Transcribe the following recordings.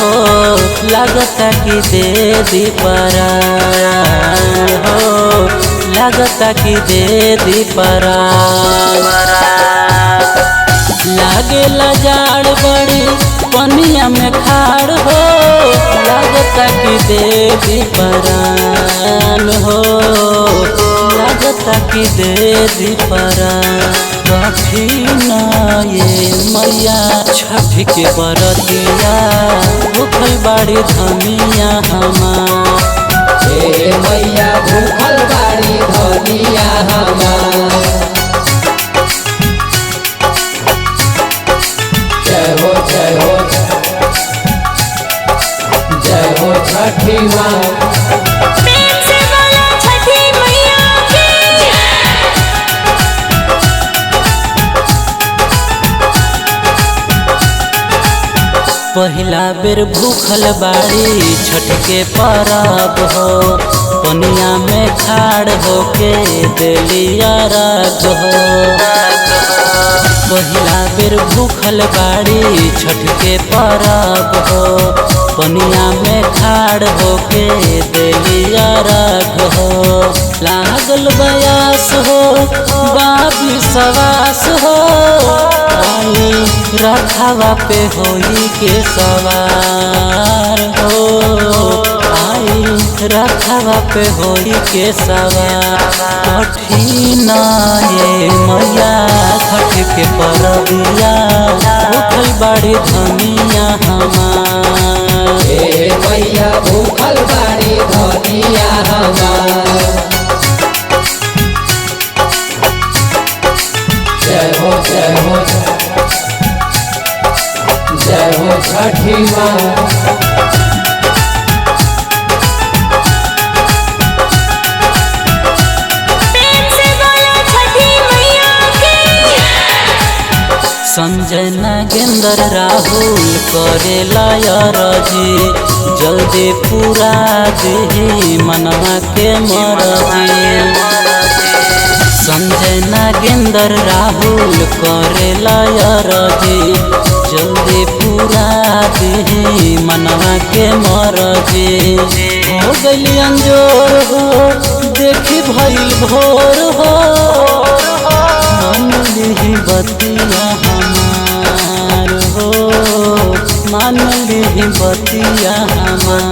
हो लगता कि दे दी परान हो, लगता कि दे दी परान। लागे जाड़ बड़ी पनिया में खाड़ हो, लगता कि दे दी परान हो, लगता कि दे दी परान। कठिना ये मैया छठ के बरतिया भूखल बाड़ी धनिया हमार। हे मैया भूखल बाड़ी धनिया हमार। जय हो जय हो जय हो छठी माँ। पहिला बेर भूखल बाड़ी छठ के परब हो, पनिया में खाड़ होके देलिया राग हो। पहिला बेर भूखल बाड़ी छठ के परब हो, पनिया में खाड़ होके देलिया राग हो। लागल बयास हो बाबी सवास हो, रखवा पे होई के सवार हो, आई रखवा पे होई के सवार। कठिना ये मैया छठ के परबिया भूखल बाड़ी धनिया हमार। हे मैया भूखल बाड़ी धनिया हमार। जय हो जय हो जय हो छठी माँ। संजय नागेंद्र राहुल करेला अरजी, जल्दी पूरा दे मनवा के मरजी। संजय नागेंद्र राहुल करेला अरजी, जल्दी पूरा दे मनवा के मरजी। हो गई अंजोर हो देखी भइल भोर हो, मान ली बतिया हमार हो, मान ली बतिया हमार।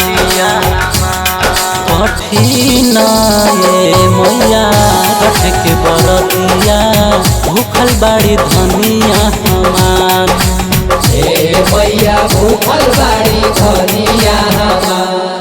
कठिना ये मैया छठ के बरतिया भूखल बाड़ी धनिया हमार। हे मैया भूखल बाड़ी धनिया हमार।